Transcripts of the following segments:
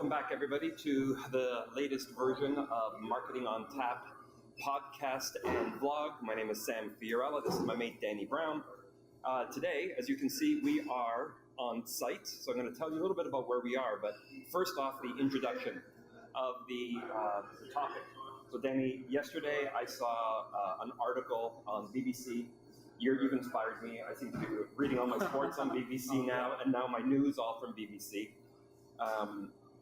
Welcome back, everybody, to the latest version of Marketing on Tap podcast and vlog. My name is Sam Fiorella. This is my mate, Danny Brown. Today, as you can see, we are on site. So I'm going to tell you a little bit about where we are. But first off, the introduction of the topic. So Danny, yesterday I saw an article on BBC. You've inspired me. I seem to be reading all my sports on BBC now, and now my news all from BBC.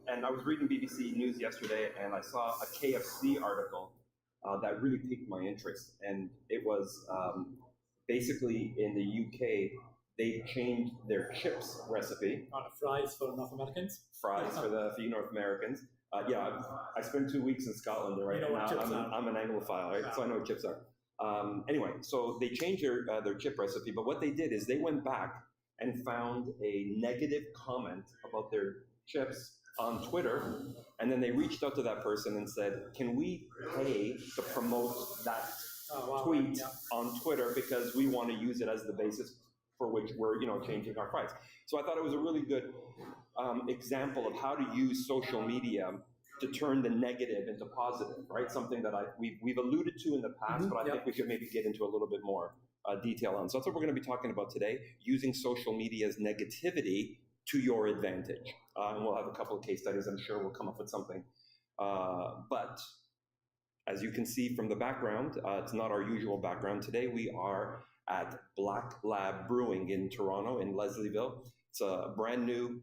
And I was reading BBC News yesterday, and I saw a KFC article that really piqued my interest. And it was basically in the UK, they changed their chips recipe. Fries for North Americans? Fries for you North Americans. I spent 2 weeks in Scotland, right? You know what chips are. I'm an Anglophile, right? Yeah. So I know what chips are. Anyway, so they changed their chip recipe, but what they did is they went back and found a negative comment about their chips on Twitter, and then they reached out to that person and said, can we pay to promote that tweet on Twitter because we want to use it as the basis for which we're changing our fries. So I thought it was a really good example of how to use social media to turn the negative into positive, right? Something that we've alluded to in the past, but I think we should maybe get into a little bit more detail on. So that's what we're going to be talking about today, using social media's negativity to your advantage. And we'll have a couple of case studies. I'm sure we'll come up with something. But as you can see from the background, it's not our usual background. Today we are at Black Lab Brewing in Toronto, in Leslieville. It's a brand new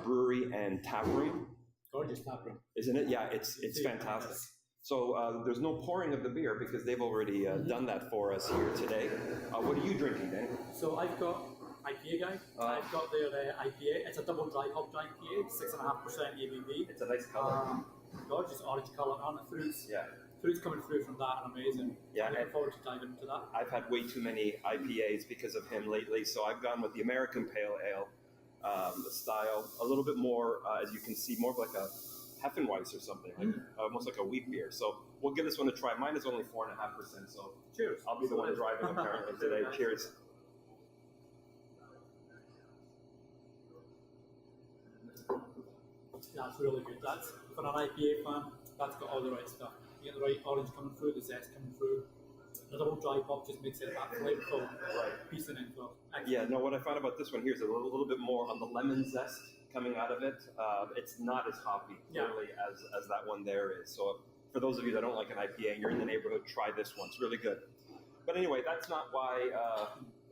brewery and tap room. Gorgeous tap room. Isn't it? Yeah, it's fantastic. So there's no pouring of the beer because they've already done that for us here today. What are you drinking, Dan? So I've got IPA guy. I've got their IPA. It's a double dry hopped IPA, 6.5% ABV. It's a nice color. Gorgeous orange color on it. Fruits coming through from that are amazing. Yeah, I'm looking forward to diving into that. I've had way too many IPAs because of him lately, so I've gone with the American Pale Ale style, a little bit more, as you can see, more of like a Heffenweiss or something, almost like a wheat beer. So we'll give this one a try. Mine is only 4.5%, so cheers. I'll be the one driving apparently today. Cheers. That's really good. That's for an IPA fan. That's got all the right stuff. You get the right orange coming through, the zest coming through. The double dry hop just makes it that flavorful piece in it. Yeah, no, what I found about this one here is a little bit more on the lemon zest coming out of it. It's not as hoppy, clearly, as that one there is. So for those of you that don't like an IPA and you're in the neighborhood, try this one. It's really good. But anyway, that's not why,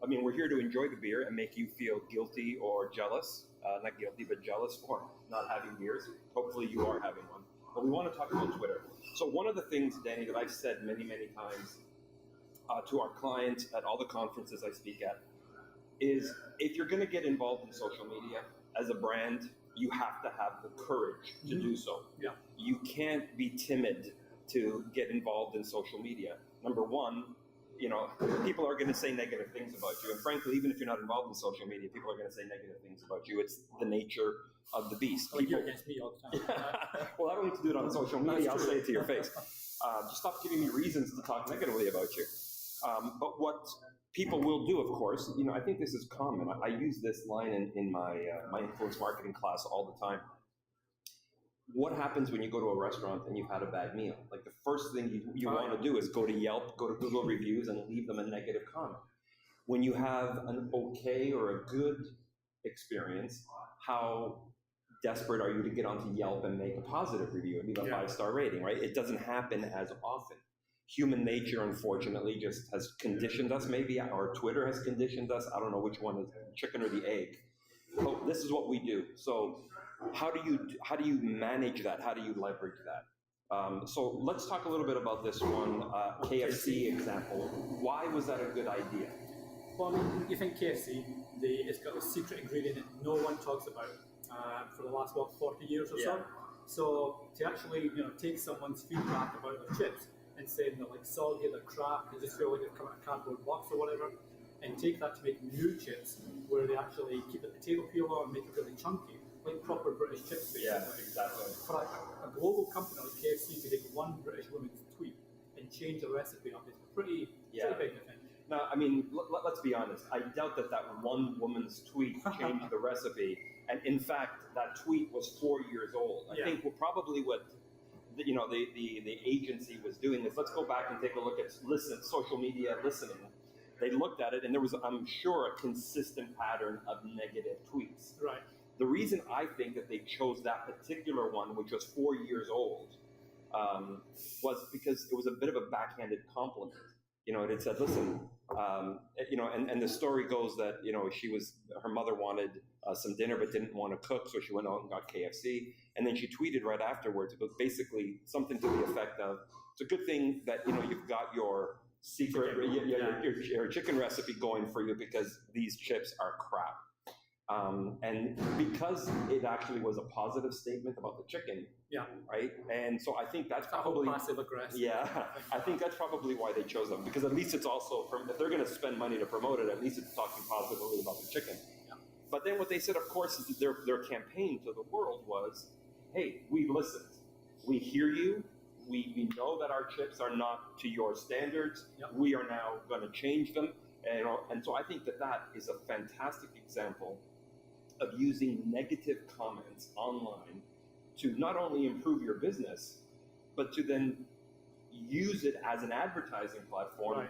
we're here to enjoy the beer and make you feel guilty or jealous. Not guilty, but jealous for not having beers. Hopefully you are having one. But we want to talk about Twitter. So one of the things, Danny, that I've said many, many times to our clients at all the conferences I speak at is if you're going to get involved in social media as a brand, you have to have the courage to do so. Yeah. You can't be timid to get involved in social media. Number one, people are going to say negative things about you. And frankly, even if you're not involved in social media, people are going to say negative things about you. It's the nature of the beast. Like you're against me all the time. Well, I don't need to do it on social media. I'll say it to your face. Just stop giving me reasons to talk negatively about you. But what people will do, of course, I think this is common. I use this line in my influence marketing class all the time. What happens when you go to a restaurant and you've had a bad meal? Like the first thing you want to do is go to Yelp, go to Google Reviews, and leave them a negative comment. When you have an okay or a good experience, how desperate are you to get onto Yelp and make a positive review and leave a 5-star rating, right? It doesn't happen as often. Human nature, unfortunately, just has conditioned us, maybe, or Twitter has conditioned us. I don't know which one is the chicken or the egg. But this is what we do. So how do you manage that? How do you leverage that? So let's talk a little bit about this one KFC example. Why was that a good idea? Well, you think KFC, it's got a secret ingredient that no one talks about for the last, 40 years or so. So to actually, take someone's feedback about their chips and saying they're like soggy, they're crap, they just feel like they've come out of a cardboard box or whatever, and take that to make new chips where they actually keep the potato peel on and make it really chunky, like proper British chips. Basically. Yeah, exactly. For a global company like KFC to take one British woman's tweet and change the recipe up is pretty big, I think. Now, let's be honest. I doubt that one woman's tweet changed the recipe And in fact, that tweet was 4 years old. I think probably what the agency was doing is, let's go back and take a look at social media listening. They looked at it, and there was, I'm sure, a consistent pattern of negative tweets. Right. The reason I think that they chose that particular one, which was 4 years old, was because it was a bit of a backhanded compliment. It said, listen, and the story goes that, her mother wanted some dinner but didn't want to cook, so she went out and got KFC. And then she tweeted right afterwards, but basically something to the effect of, it's a good thing that, you've got your secret, your chicken recipe going for you, because these chips are crap. And because it actually was a positive statement about the chicken, right? And so I think that's probably passive aggressive. Yeah, I think that's probably why they chose them, because at least it's also, if they're going to spend money to promote it, at least it's talking positively about the chicken. Yeah. But then what they said, of course, is their campaign to the world was, hey, we listened, we hear you. We know that our chips are not to your standards. Yep. We are now going to change them. And so I think that is a fantastic example of using negative comments online to not only improve your business, but to then use it as an advertising platform. Right.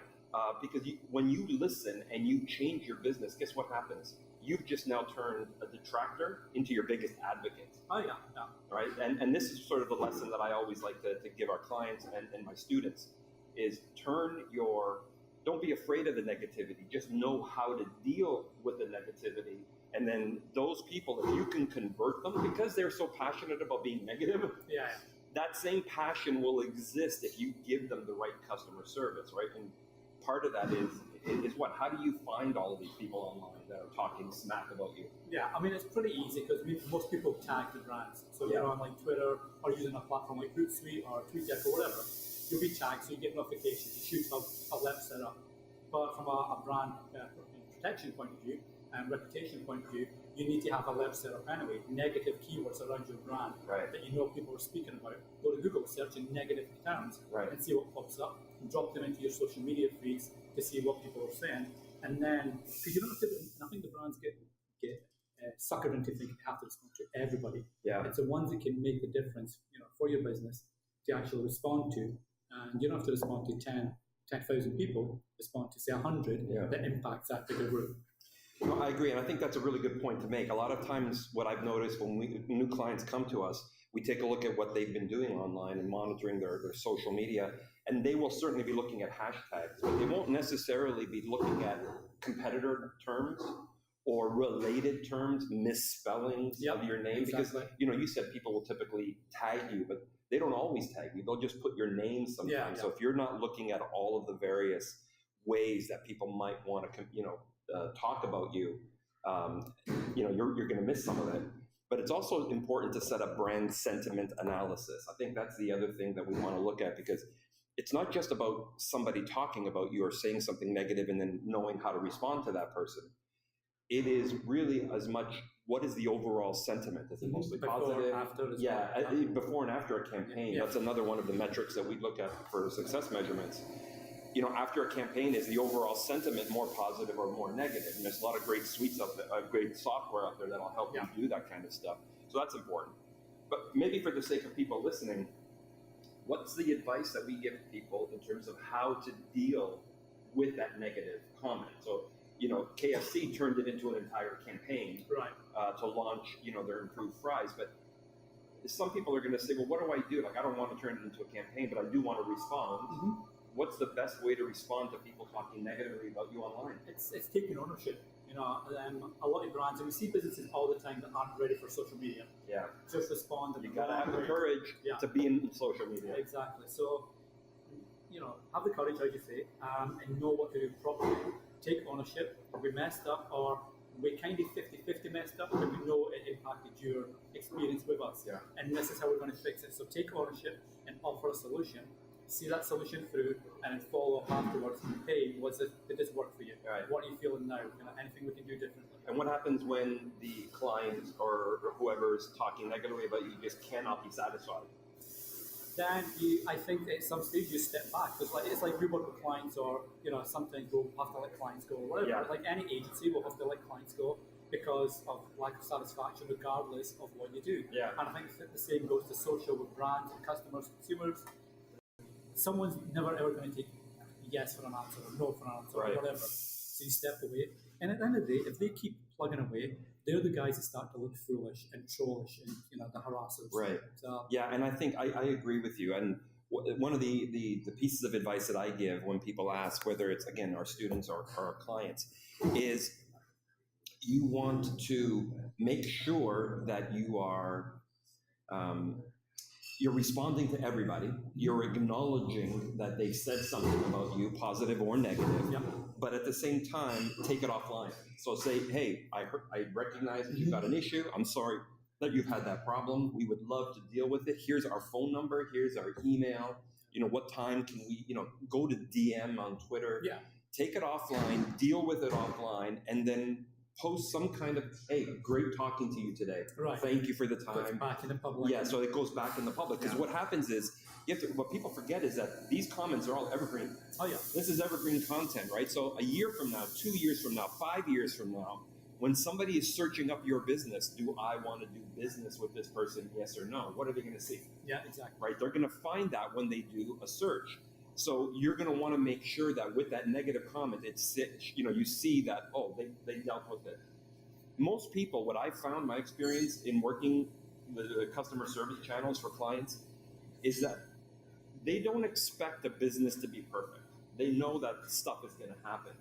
Because when you listen and you change your business, guess what happens? You've just now turned a detractor into your biggest advocate. Oh, yeah. Right? And this is sort of the lesson that I always like to give our clients and my students is don't be afraid of the negativity. Just know how to deal with the negativity. And then those people, if you can convert them, because they're so passionate about being negative, that same passion will exist if you give them the right customer service, right? And part of that is what? How do you find all of these people online that are talking smack about you? Yeah, I mean, it's pretty easy because most people tag the brands. So you're on like Twitter or using a platform like Hootsuite or TweetDeck or whatever, you'll be tagged, so you get notifications. You should have a left set up. But from a brand protection point of view and reputation point of view, you need to have a left set up anyway. Negative keywords around your brand that you know people are speaking about. Go to Google, search in negative terms and see what pops up. Drop them into your social media feeds to see what people are saying. And then, because you don't have to, I think the brands get suckered into thinking they have to respond to everybody. Yeah. It's the ones that can make the difference, for your business to actually respond to. And you don't have to respond to 10,000 people, respond to say 100 that impacts that bigger group. No, I agree, and I think that's a really good point to make. A lot of times what I've noticed when new clients come to us, we take a look at what they've been doing online and monitoring their social media, and they will certainly be looking at hashtags, but they won't necessarily be looking at competitor terms or related terms, misspellings of your name. Exactly. Because, you said people will typically tag you, but they don't always tag you. They'll just put your name sometimes. So if you're not looking at all of the various ways that people might want to, talk about you, you're going to miss some of it. But it's also important to set up brand sentiment analysis. I think that's the other thing that we want to look at, because it's not just about somebody talking about you or saying something negative and then knowing how to respond to that person. It is really as much, what is the overall sentiment? Is it mostly positive? Before and after a campaign. That's another one of the metrics that we look at for success measurements. After a campaign, is the overall sentiment more positive or more negative? And there's a lot of great suites out there, great software out there that'll help you do that kind of stuff. So that's important. But maybe for the sake of people listening, what's the advice that we give people in terms of how to deal with that negative comment? So, KFC turned it into an entire campaign to launch, their improved fries. But some people are going to say, well, what do I do? Like, I don't want to turn it into a campaign, but I do want to respond. Mm-hmm. What's the best way to respond to people talking negatively about you online? It's taking ownership. A lot of brands, and we see businesses all the time that aren't ready for social media. Yeah. Just respond. You got to have the courage to be in social media. Exactly. So, have the courage, as you say, and know what to do properly. Take ownership. We messed up, or we kind of 50-50 messed up, but we know it impacted your experience with us. Yeah. And this is how we're going to fix it. So take ownership and offer a solution. See that solution through, and then follow up afterwards. Hey, did this work for you? Right. What are you feeling now? Anything we can do differently? And what happens when the client or whoever is talking negatively about you just cannot be satisfied? Then I think at some stage you step back. It's like we work with clients, or sometimes we'll have to let clients go, or whatever. Yeah. Like any agency, we'll have to let clients go. because of lack of satisfaction, regardless of what you do. Yeah. And I think that the same goes to social with brands and customers, consumers. Someone's never ever going to take yes for an answer or no for an answer Right. or whatever. So you step away. And at the end of the day, if they keep plugging away, they're the guys that start to look foolish and trollish and, you know, the harassers. Right. So, Yeah, and I think I agree with you. And one of the pieces of advice that I give when people ask, whether it's, again, our students or our clients, is you want to make sure that you are you're responding to everybody. You're acknowledging that they said something about you, positive or negative, yeah. but at the same time, take it offline. So say, hey, I recognize that you've got an issue. I'm sorry that you've had that problem. We would love to deal with it. Here's our phone number. Here's our email. You know, what time can we, you know, go to DM on Twitter. Yeah. Take it offline, deal with it offline, and then post some kind of, hey, great talking to you today. Right. Thank you for the Goes time. back in the public. Yeah, so it goes back in the public. Because what happens is, what people forget is that these comments are all evergreen. Oh, yeah. This is evergreen content, right? So a year from now, 2 years from now, 5 years from now, when somebody is searching up your business, do I want to do business with this person, yes or no? What are they going to see? Yeah, exactly. Right? They're going to find that when they do a search. So you're going to want to make sure that with that negative comment, it's, you know, you see that, oh, they dealt with it. Most people, what I've found, my experience in working the customer service channels for clients, is that they don't expect a business to be perfect. They know that stuff is going to happen.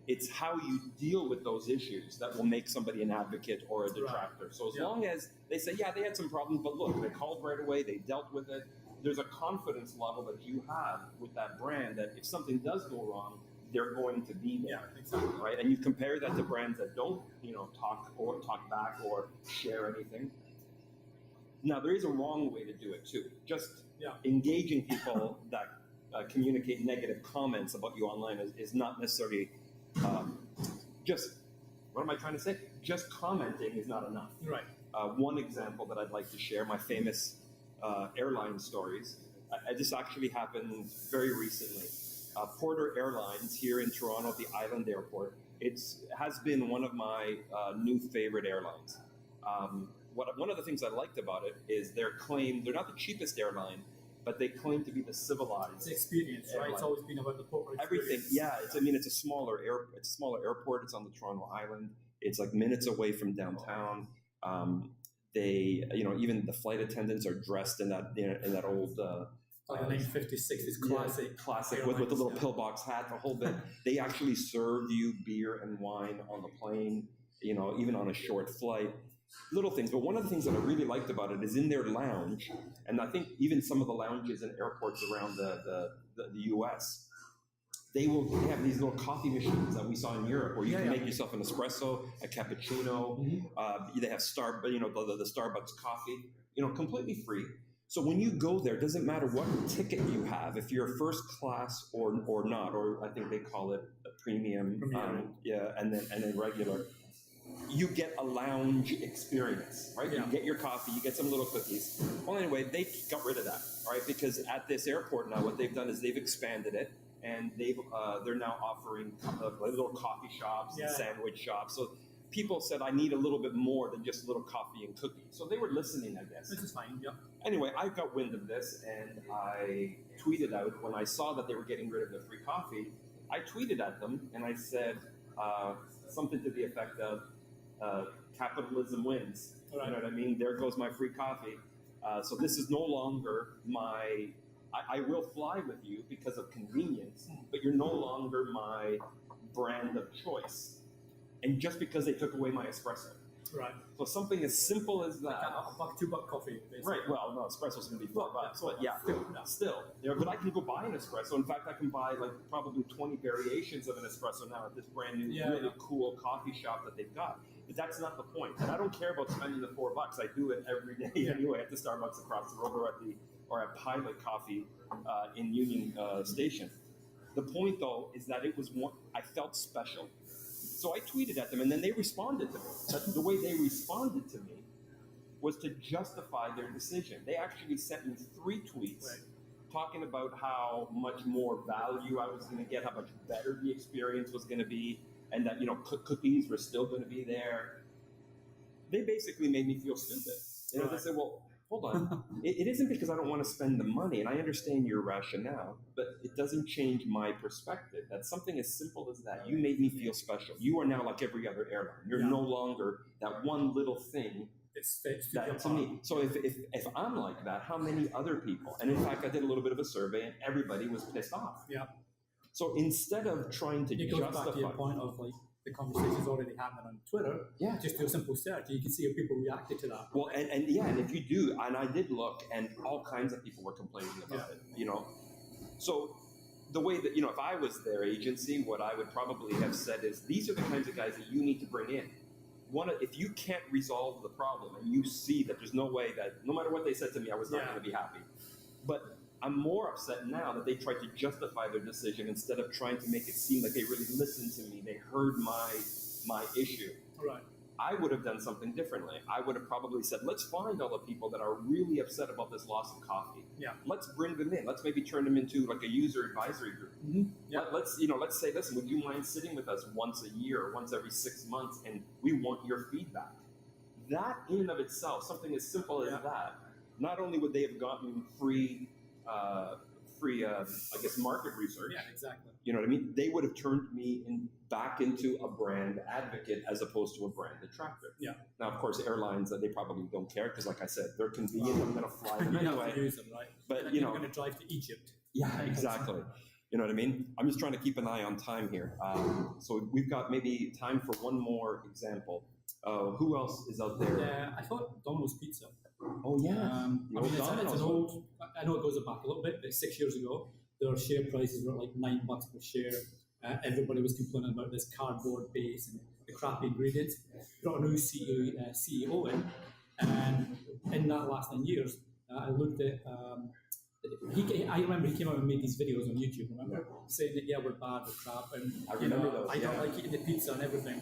It's how you deal with those issues that will make somebody an advocate or a detractor. Right. So as long as they say, yeah, they had some problems, but look, they called right away, they dealt with it, there's a confidence level that you have with that brand that if something does go wrong, they're going to be there. Yeah, exactly. Right? And you compare that to brands that don't, you know, talk back or share anything. Now, there is a wrong way to do it too. Just engaging people that communicate negative comments about you online is not necessarily just, what am I trying to say? Just commenting is not enough. Right. One example that I'd like to share, my famous airline stories. This actually happened very recently. Porter Airlines here in Toronto, the Island Airport, has been one of my new favorite airlines. One of the things I liked about it is their claim, they're not the cheapest airline, but they claim to be the civilized. It's experience, airline. Right? It's always been about the corporate experience. Everything, yeah. It's a smaller airport. It's on the Toronto Island. It's like minutes away from downtown. They, you know, even the flight attendants are dressed in that old. Like the 1956 is classic with the little pillbox hat, the whole bit. They actually serve you beer and wine on the plane, you know, even on a short flight. Little things, but one of the things that I really liked about it is in their lounge, and I think even some of the lounges in airports around the U.S., they have these little coffee machines that we saw in Europe where you can make yourself an espresso, a cappuccino. Mm-hmm. They have the Starbucks coffee, you know, completely free. So when you go there, it doesn't matter what ticket you have, if you're first class or not, or I think they call it a premium. And then regular. You get a lounge experience, right? Yeah. You get your coffee, you get some little cookies. Well, anyway, they got rid of that, right? Because at this airport now, what they've done is they've expanded it, and they're now offering little coffee shops and sandwich shops. So people said, I need a little bit more than just a little coffee and cookies. So they were listening, I guess. This is fine, yeah. Anyway, I got wind of this, and I tweeted out, when I saw that they were getting rid of the free coffee, I tweeted at them, and I said something to the effect of, capitalism wins. Right. You know what I mean? There goes my free coffee. So this is no longer I will fly with you because of convenience, but you're no longer my brand of choice. And just because they took away my espresso. Right. So something as simple as that. Like $2 coffee, basically. Right. Well, no, espresso's going to be $4, but yeah, still. You know, but I can go buy an espresso. In fact, I can buy like probably 20 variations of an espresso now at this brand new, really cool coffee shop that they've got. But that's not the point. And I don't care about spending the $4. I do it every day anyway at the Starbucks across the road or at Pilot Coffee in Union Station. The point, though, is that it was I felt special. So I tweeted at them, and then they responded to me. But the way they responded to me was to justify their decision. They actually sent me 3 tweets talking about how much more value I was going to get, how much better the experience was going to be. and that, cookies were still going to be there. They basically made me feel stupid. They said, well, hold on. It isn't because I don't want to spend the money, and I understand your rationale, but it doesn't change my perspective. That's something as simple as that. You made me feel special. You are now like every other airline. You're no longer that one little thing that to me. So if I'm like that, how many other people? And in fact, I did a little bit of a survey, and everybody was pissed off. Yeah. So instead of trying to it goes back to your point of like the conversation's already happening on Twitter. Yeah. Just do a simple search. You can see how people reacted to that. Well, and if you do, and I did look, and all kinds of people were complaining about it. So the way that if I was their agency, what I would probably have said is, these are the kinds of guys that you need to bring in. If you can't resolve the problem and you see that there's no way that, no matter what they said to me, I was not going to be happy. But I'm more upset now that they tried to justify their decision instead of trying to make it seem like they really listened to me. They heard my issue. Right. I would have done something differently. I would have probably said, let's find all the people that are really upset about this loss of coffee. Yeah. Let's bring them in. Let's maybe turn them into like a user advisory group. Mm-hmm. Yeah. Let's say, listen, would you mind sitting with us once a year or once every 6 months, and we want your feedback. That in and of itself, something as simple as that, not only would they have gotten free, I guess, market research. Yeah, exactly. You know what I mean? They would have turned me back into a brand advocate as opposed to a brand detractor. Yeah. Now, of course, airlines, they probably don't care because, like I said, they're convenient. I'm going to fly them anyway. Use them, right? But you're going to drive to Egypt. Yeah, exactly. You know what I mean? I'm just trying to keep an eye on time here. So we've got maybe time for one more example. Who else is out there? I thought Domino's Pizza. Oh yeah, I mean, it's an old. I know it goes back a little bit, but 6 years ago, their share prices were like $9 per share. Everybody was complaining about this cardboard base and the crappy ingredients. Brought a new CEO in, and in that last 9 years, I looked at. I remember he came out and made these videos on YouTube. Remember, saying that we're bad, we're crap, and I remember those. I don't like eating the pizza and everything.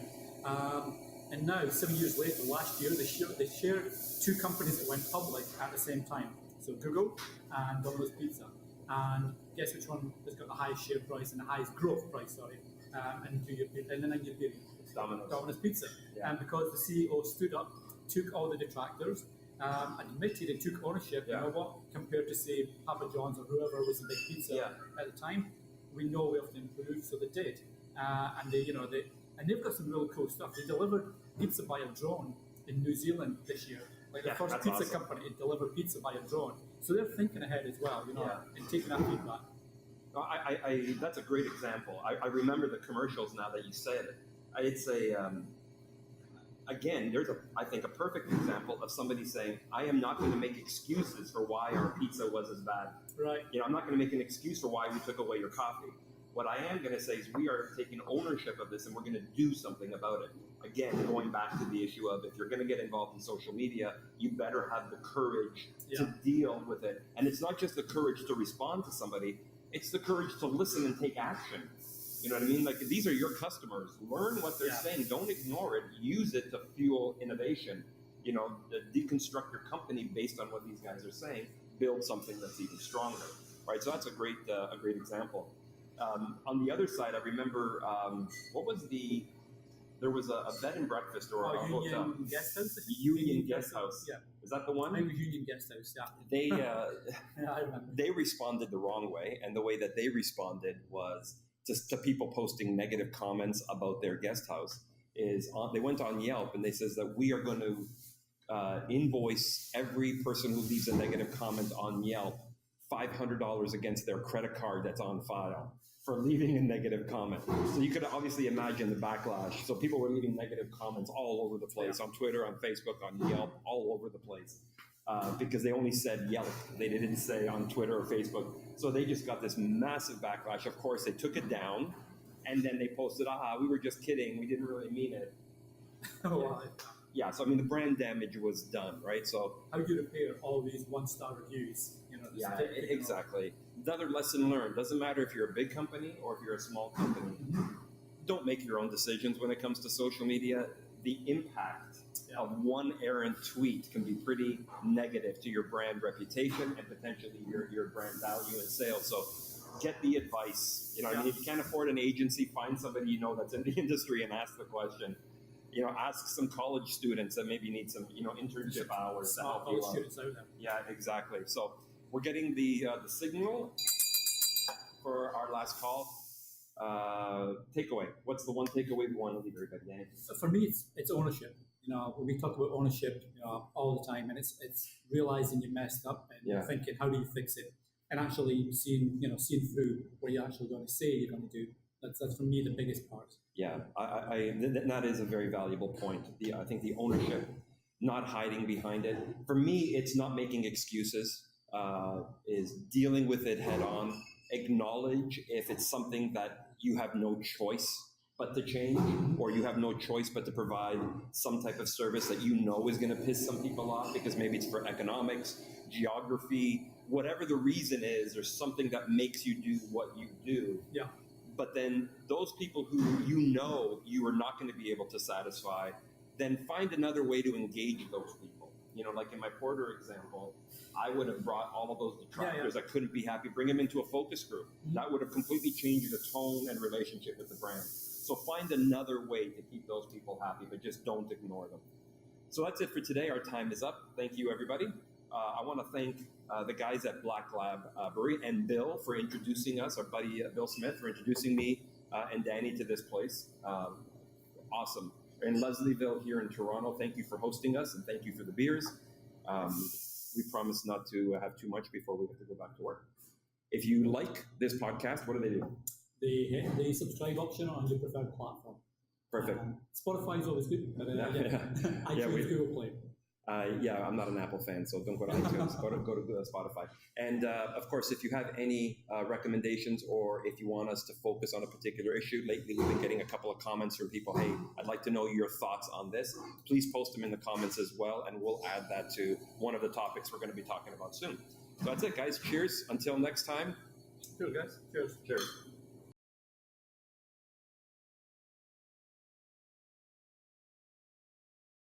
And now, 7 years later, last year, they shared two companies that went public at the same time. So Google and Domino's Pizza. And guess which one has got the highest share price and the highest growth price, in the 9-year period? Domino's Pizza. Yeah. And because the CEO stood up, took all the detractors, admitted and took ownership, you know what, compared to, say, Papa John's or whoever was the big pizza at the time, we know we have to improve, so they did. And they've got some really cool stuff. They delivered pizza by a drone in New Zealand this year. Like the first pizza company to deliver pizza by a drone. So they're thinking ahead as well, and taking that feedback. That's a great example. I remember the commercials now that you said it. It's again, there's I think a perfect example of somebody saying, I am not going to make excuses for why our pizza was as bad. Right. I'm not going to make an excuse for why we took away your coffee. What I am going to say is we are taking ownership of this and we're going to do something about it. Again, going back to the issue of if you're going to get involved in social media, you better have the courage to deal with it. And it's not just the courage to respond to somebody, it's the courage to listen and take action. You know what I mean? Like, these are your customers. Learn what they're saying. Don't ignore it. Use it to fuel innovation. Deconstruct your company based on what these guys are saying. Build something that's even stronger. Right? So that's a great example. On the other side, I remember, there was a bed and breakfast or a hotel. Union Guest House? Union Guest House. Yeah. Is that the one? I think it was Union Guest House, They, I remember. They responded the wrong way, and the way that they responded was just to people posting negative comments about their guest house. They went on Yelp and they says that we are going to invoice every person who leaves a negative comment on Yelp $500 against their credit card that's on file for leaving a negative comment. So you could obviously imagine the backlash. So people were leaving negative comments all over the place, on Twitter, on Facebook, on Yelp, all over the place, because they only said Yelp. They didn't say on Twitter or Facebook. So they just got this massive backlash. Of course, they took it down, and then they posted, we were just kidding. We didn't really mean it. Yeah, so I mean, the brand damage was done, right? So how do you repair all these one-star reviews? Exactly. Another lesson learned. Doesn't matter if you're a big company or if you're a small company. Don't make your own decisions when it comes to social media. The impact of one errant tweet can be pretty negative to your brand reputation and potentially your brand value and sales. So get the advice. You know, I mean, if you can't afford an agency, find somebody you know that's in the industry and ask the question. You know, ask some college students that maybe need some, you know, internship hours to help you out. Yeah, exactly. So we're getting the signal for our last call. Takeaway. What's the one takeaway we want to leave everybody? Danny? For me, it's ownership. You know, we talk about ownership, you know, all the time, and it's realizing you messed up and thinking, how do you fix it, and actually seeing through what you're actually going to say you're going to do. That's for me the biggest part. Yeah, that is a very valuable point. I think the ownership, not hiding behind it. For me, it's not making excuses. Is dealing with it head on. Acknowledge if it's something that you have no choice but to change, or you have no choice but to provide some type of service that you know is going to piss some people off because maybe it's for economics, geography, whatever the reason is. There's something that makes you do what you do. Yeah. But then those people who you know you are not going to be able to satisfy, then find another way to engage those people. You know, like in my Porter example, I would have brought all of those detractors that couldn't be happy, bring them into a focus group. That would have completely changed the tone and relationship with the brand. So find another way to keep those people happy, but just don't ignore them. So that's it for today. Our time is up. Thank you, everybody. I want to thank the guys at Black Lab Brewery and Bill for introducing us, our buddy Bill Smith for introducing me and Danny to this place. Awesome. In Leslieville here in Toronto, thank you for hosting us and thank you for the beers. We promise not to have too much before we have to go back to work. If you like this podcast, what do they do? They hit the subscribe option on your preferred platform. Perfect. Spotify is always good, but iTunes, Google Play. I'm not an Apple fan, so don't go to iTunes. go to Spotify. And of course, if you have any recommendations or if you want us to focus on a particular issue, lately we've been getting a couple of comments from people. Hey, I'd like to know your thoughts on this. Please post them in the comments as well, and we'll add that to one of the topics we're going to be talking about soon. So that's it, guys. Cheers. Until next time. Cheers, guys. Cheers. Cheers.